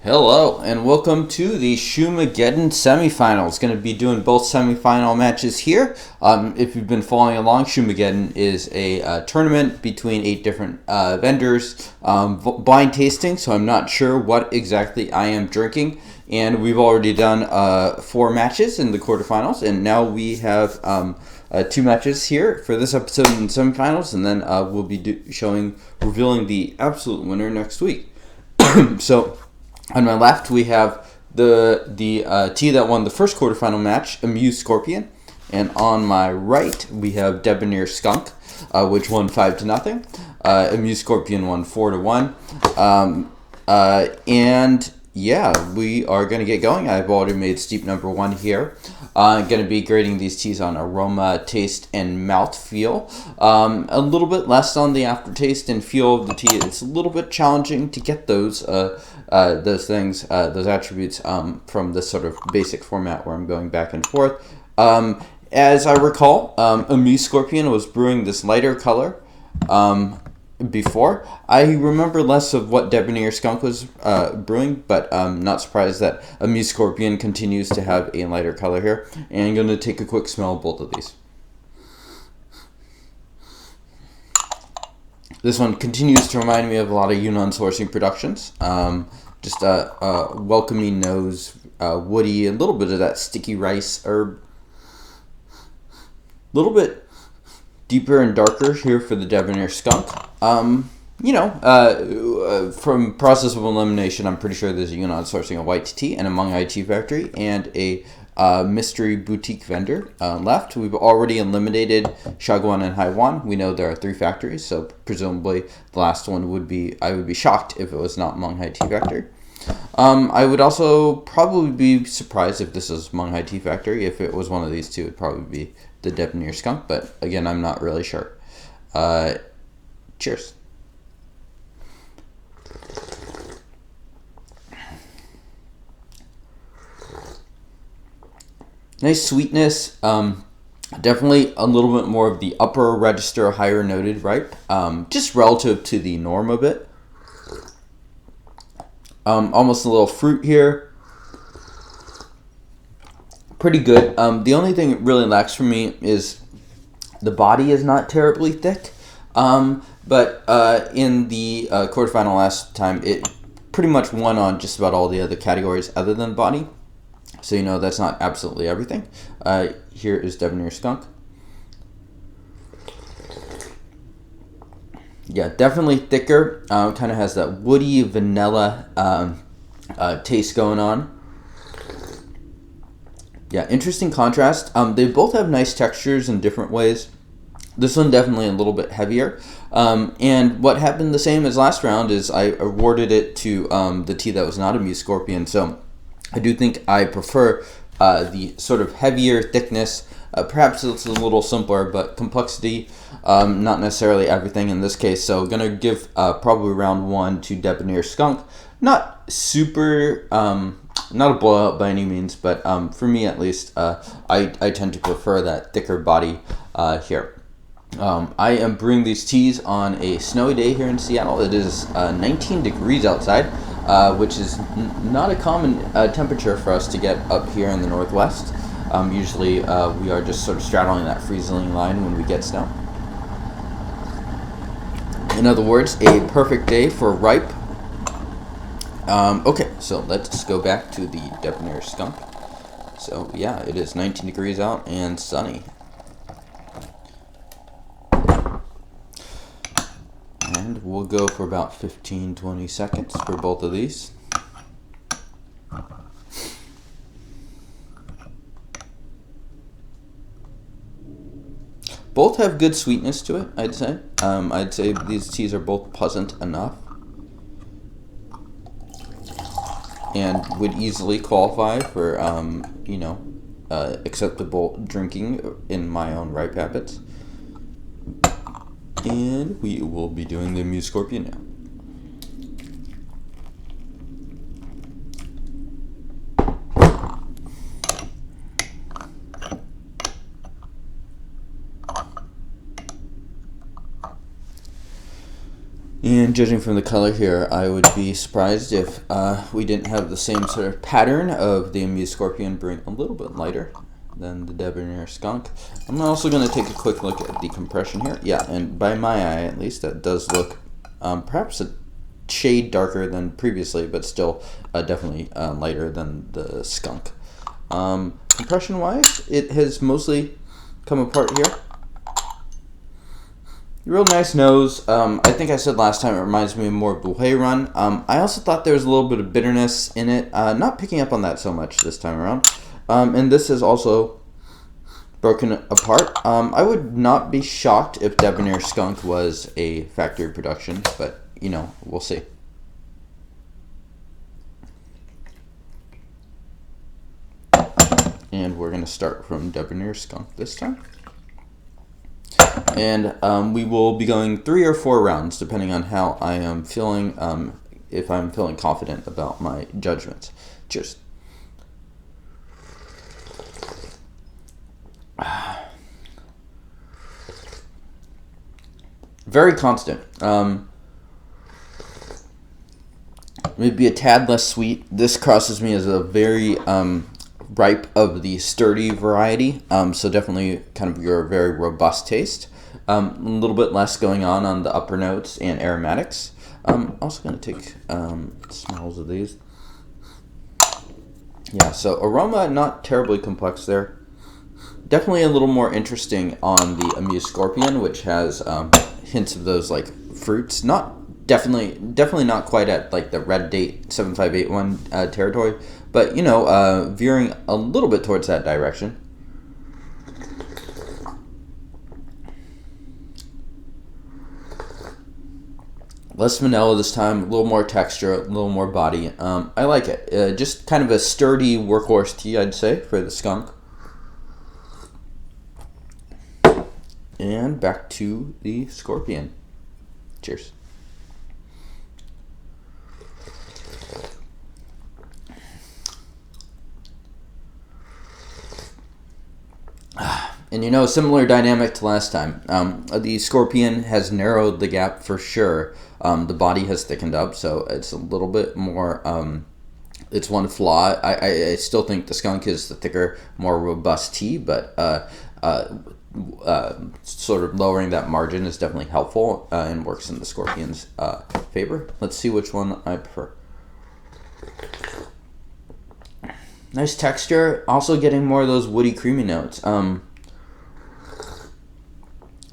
Hello, and welcome to the Shumageddon Semifinals. Going to be doing both semifinal matches here. If you've been following along, Shumageddon is a tournament between 8 different vendors, blind tasting, so I'm not sure what exactly I am drinking. And we've already done 4 matches in the quarterfinals, and now we have 2 matches here for this episode in semifinals, and then we'll be revealing the absolute winner next week. So, on my left, we have the tea that won the first quarterfinal match, Amused Scorpion. And on my right, we have Debonair Skunk, which won 5-0. Amused Scorpion won 4-1. And yeah, we are going to get going. I've already made steep number 1 here. I'm going to be grading these teas on aroma, taste, and mouthfeel. A little bit less on the aftertaste and feel of the tea. It's a little bit challenging to get those things, those attributes from this sort of basic format where I'm going back and forth. As I recall, Amused Scorpion was brewing this lighter color before. I remember less of what Debonair Skunk was brewing, but I'm not surprised that Amused Scorpion continues to have a lighter color here. And I'm going to take a quick smell of both of these. This one continues to remind me of a lot of Yunnan sourcing productions. Just a welcoming nose, woody, a little bit of that sticky rice herb. A little bit deeper and darker here for the Debonair Skunk. From process of elimination, I'm pretty sure there's a Yunnan sourcing a white tea and a Monghai tea factory and a mystery boutique vendor left. We've already eliminated Xiaguan and Haiwan. We know there are 3 factories, so presumably the last one would be, I would be shocked if it was not Monghai tea factory. I would also probably be surprised if this is Monghai tea factory. If it was one of these two, it would probably be the Debonair Skunk, but again, I'm not really sure. Cheers. Nice sweetness, definitely a little bit more of the upper register, higher noted ripe, just relative to the norm a bit. Almost a little fruit here. Pretty good. The only thing it really lacks for me is the body is not terribly thick, but in the quarterfinal last time, it pretty much won on just about all the other categories other than body. So, that's not absolutely everything. Here is Debonair Skunk. Yeah, definitely thicker. Kind of has that woody vanilla taste going on. Yeah, interesting contrast. They both have nice textures in different ways. This one definitely a little bit heavier. And what happened the same as last round is I awarded it to the tea that was not Amused Scorpion. So I do think I prefer the sort of heavier thickness. Perhaps it's a little simpler, but complexity, not necessarily everything in this case. So going to give probably round 1 to Debonair Skunk. Not super, not a blowout by any means, but for me at least, I tend to prefer that thicker body here. I am brewing these teas on a snowy day here in Seattle. It is 19 degrees outside, which is not a common temperature for us to get up here in the Northwest. Usually we are just sort of straddling that freezing line when we get snow. In other words, a perfect day for ripe. Okay, so let's go back to the Debonair Skunk. So yeah, it is 19 degrees out and sunny. And we'll go for about 15-20 seconds for both of these. Both have good sweetness to it, I'd say. I'd say these teas are both pleasant enough and would easily qualify for, acceptable drinking in my own ripe habits. And we will be doing the Amused Scorpion now. And judging from the color here, I would be surprised if we didn't have the same sort of pattern of the Amused Scorpion being a little bit lighter than the Debonair Skunk. I'm also going to take a quick look at the compression here. Yeah, and by my eye at least, that does look perhaps a shade darker than previously, but still definitely lighter than the Skunk. Compression-wise, it has mostly come apart here. Real nice nose. I think I said last time it reminds me more of the Haiwan. I also thought there was a little bit of bitterness in it. Not picking up on that so much this time around. And this is also broken apart. I would not be shocked if Debonair Skunk was a factory production, but you know, we'll see. And we're going to start from Debonair Skunk this time. And we will be going 3 or 4 rounds, depending on how I am feeling, if I'm feeling confident about my judgments. Cheers. Very constant. Maybe a tad less sweet. This crosses me as a very ripe of the sturdy variety, so definitely kind of your very robust taste. A little bit less going on the upper notes and aromatics. I'm also going to take smells of these. Yeah, so aroma not terribly complex there. Definitely a little more interesting on the Amused Scorpion, which has hints of those like fruits. Not definitely not quite at like the Red Date 7581 territory, but you know, veering a little bit towards that direction. Less vanilla this time, a little more texture, a little more body. I like it. Just kind of a sturdy workhorse tea, I'd say, for the Skunk. And back to the Scorpion. Cheers. And you know, similar dynamic to last time. The Scorpion has narrowed the gap for sure. The body has thickened up, so it's a little bit more. It's one flaw. I still think the Skunk is the thicker, more robust tea, but sort of lowering that margin is definitely helpful and works in the Scorpion's favor. Let's see which one I prefer. Nice texture. Also getting more of those woody, creamy notes.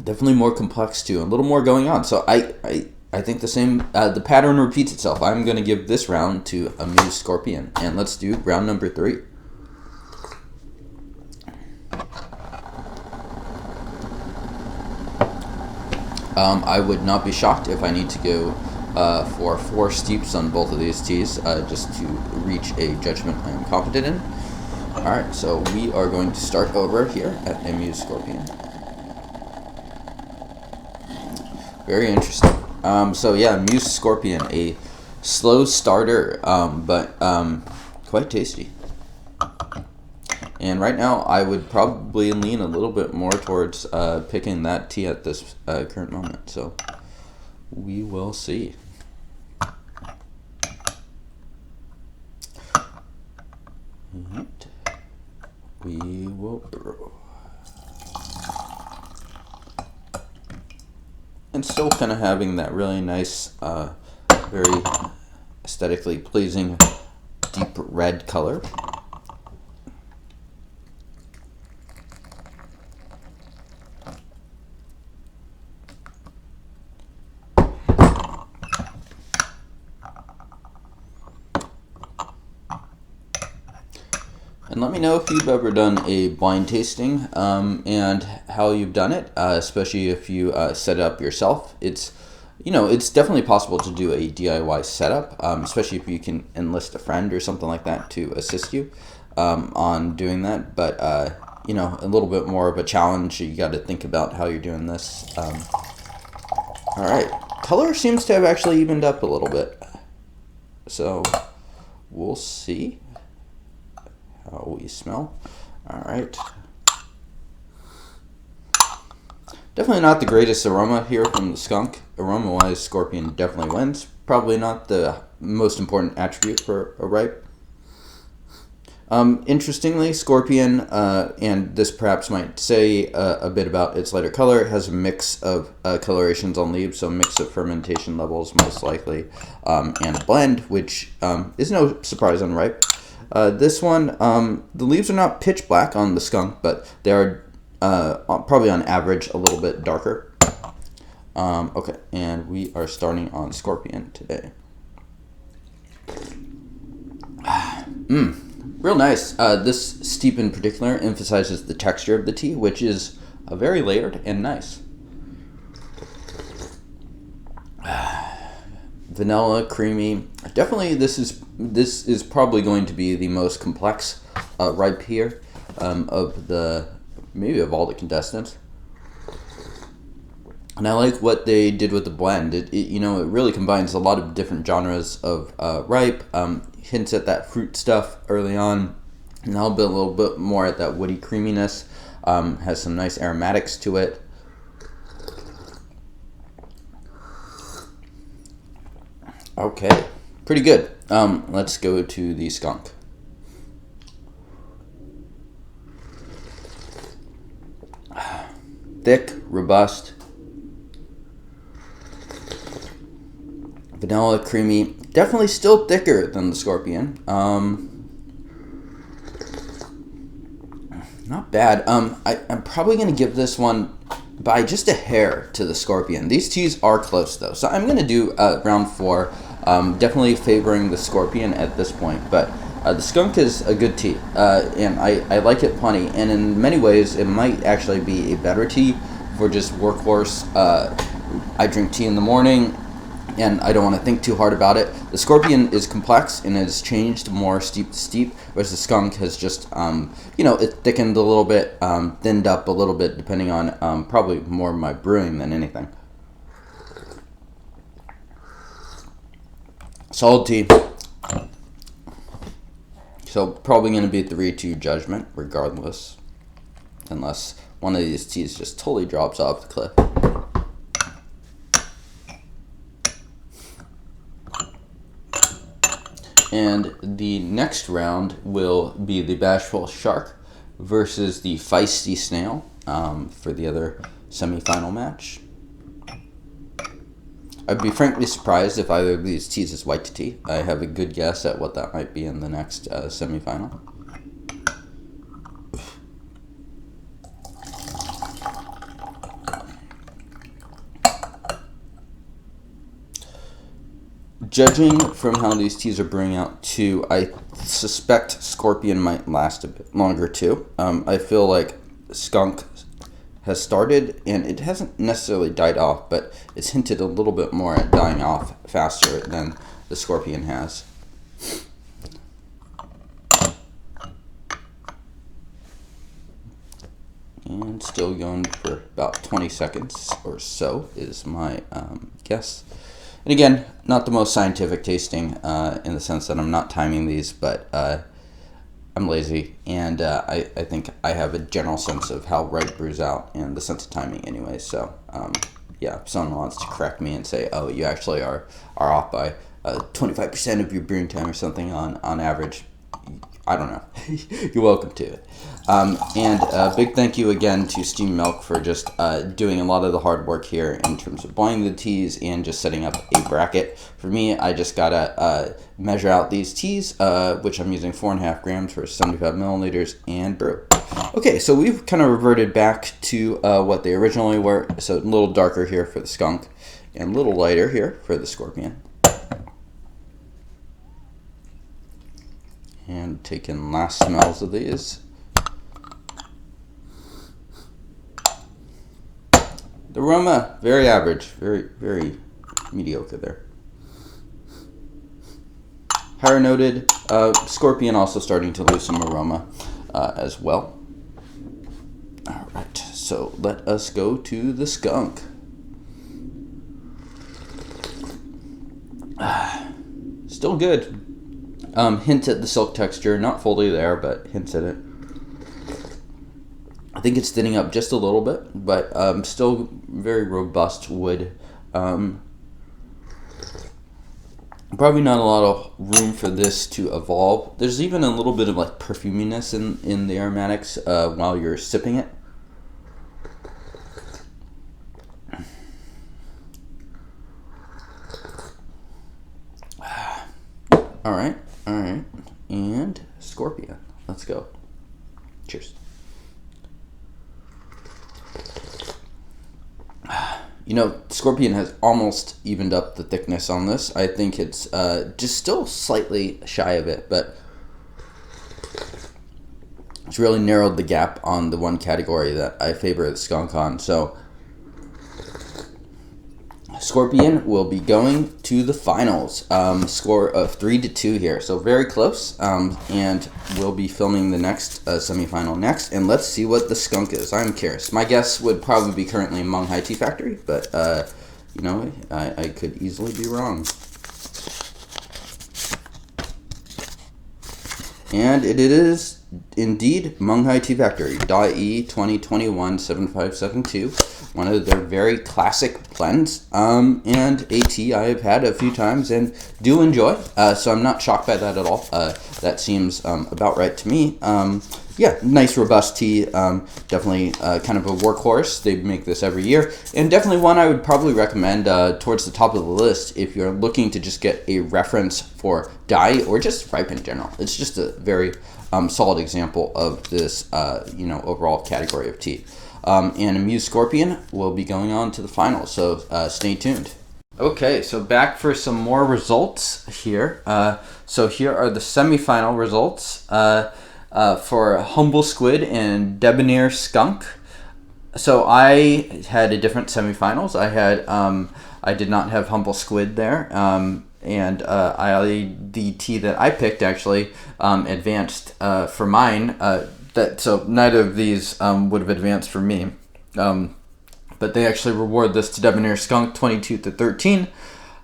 Definitely more complex too. A little more going on. So I think the same. The pattern repeats itself. I'm going to give this round to Amused Scorpion, and let's do round number 3. I would not be shocked if I need to go for 4 steeps on both of these teas just to reach a judgment I am confident in. Alright, so we are going to start over here at Amused Scorpion. Very interesting. So yeah, Amused Scorpion, a slow starter, but quite tasty. And right now, I would probably lean a little bit more towards picking that tea at this current moment. So we will see. Right. We will brew. And still kind of having that really nice, very aesthetically pleasing deep red color. And let me know if you've ever done a blind tasting and how you've done it, especially if you set it up yourself. It's definitely possible to do a DIY setup, especially if you can enlist a friend or something like that to assist you on doing that. But, a little bit more of a challenge. You got to think about how you're doing this. All right. Color seems to have actually evened up a little bit. So we'll see how we smell. All right. Definitely not the greatest aroma here from the skunk. Aroma-wise, Scorpion definitely wins. Probably not the most important attribute for a ripe. Interestingly, Scorpion, and this perhaps might say a bit about its lighter color, it has a mix of colorations on leaves, so a mix of fermentation levels most likely, and a blend, which is no surprise on ripe. This one, the leaves are not pitch black on the skunk, but they are probably on average a little bit darker. Okay, and we are starting on Scorpion today. Real nice. This steep in particular emphasizes the texture of the tea, which is very layered and nice. Vanilla, creamy. Definitely, this is probably going to be the most complex ripe here of all the contestants. And I like what they did with the blend. It really combines a lot of different genres of ripe. Hints at that fruit stuff early on, and a little bit more at that woody creaminess. Has some nice aromatics to it. Okay, pretty good. Let's go to the skunk. Thick, robust, vanilla, creamy. Definitely still thicker than the Scorpion. Not bad. I'm probably going to give this one by just a hair to the Scorpion. These teas are close though, so I'm going to do round 4. Definitely favoring the Scorpion at this point, but the skunk is a good tea, and I like it plenty, and in many ways it might actually be a better tea for just workhorse. I drink tea in the morning and I don't want to think too hard about it. The Scorpion is complex and has changed more steep to steep, whereas the skunk has just, it thickened a little bit, thinned up a little bit, depending on probably more of my brewing than anything. Solid tea. So probably going to be 3-2 judgment, regardless, unless one of these teas just totally drops off the cliff. And the next round will be the Bashful Shark versus the Feisty Snail for the other semifinal match. I'd be frankly surprised if either of these teas is white tea. I have a good guess at what that might be in the next semifinal. Judging from how these teas are brewing out too, I suspect Scorpion might last a bit longer too. I feel like Skunk has started and it hasn't necessarily died off, but it's hinted a little bit more at dying off faster than the Scorpion has. And still going for about 20 seconds or so is my guess. And again, not the most scientific tasting in the sense that I'm not timing these, but I'm lazy, and I think I have a general sense of how ripe brews out and the sense of timing anyway. So, yeah, if someone wants to correct me and say, oh, you actually are off by 25% of your brewing time or something on average, I don't know. You're welcome to it. And a big thank you again to Steam Milk for just doing a lot of the hard work here in terms of blending the teas and just setting up a bracket. For me, I just gotta measure out these teas, which I'm using 4.5 grams for 75 milliliters, and brew. Okay, so we've kind of reverted back to what they originally were. So a little darker here for the Skunk and a little lighter here for the Scorpion. And taking last smells of these. The aroma, very average, very, very mediocre there. Higher noted, Scorpion also starting to lose some aroma as well. All right, so let us go to the Skunk. Still good. Hint at the silk texture, not fully there, but hints at it. I think it's thinning up just a little bit, but still very robust wood. Probably not a lot of room for this to evolve. There's even a little bit of like perfuminess in the aromatics while you're sipping it. All right, and Scorpion. Let's go. Cheers. You know, Scorpion has almost evened up the thickness on this. I think it's just still slightly shy of it, but it's really narrowed the gap on the one category that I favor the skunk on. So Scorpion will be going to the finals. Score of 3-2 here, so very close. And we'll be filming the next semifinal next. And let's see what the skunk is. I'm curious. My guess would probably be currently Meng Hai Tea Factory, but you know, I could easily be wrong. And it is indeed Meng Hai Tea Factory, Dayi 2021-7572. One of their very classic blends, and a tea I have had a few times and do enjoy, so I'm not shocked by that at all. That seems about right to me. Yeah, nice robust tea, definitely kind of a workhorse. They make this every year, and definitely one I would probably recommend towards the top of the list if you're looking to just get a reference for Dayi or just Ripe in general. It's just a very solid example of this, you know, overall category of tea. And Amuse Scorpion will be going on to the finals, so stay tuned. Okay, so back for some more results here. So here are the semifinal results for Humble Squid and Debonair Skunk. So I had a different semifinals. I did not have Humble Squid there, and the tea that I picked actually advanced for mine. So neither of these would have advanced for me, but they actually reward this to Debonair Skunk 22-13.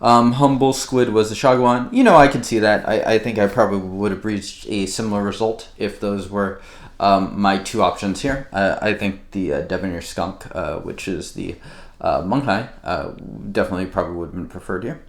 Humble Squid was the Xiaguan. You know, I could see that. I think I probably would have reached a similar result if those were my two options here. I think the Debonair Skunk, which is the Meng Hai, definitely probably would have been preferred here.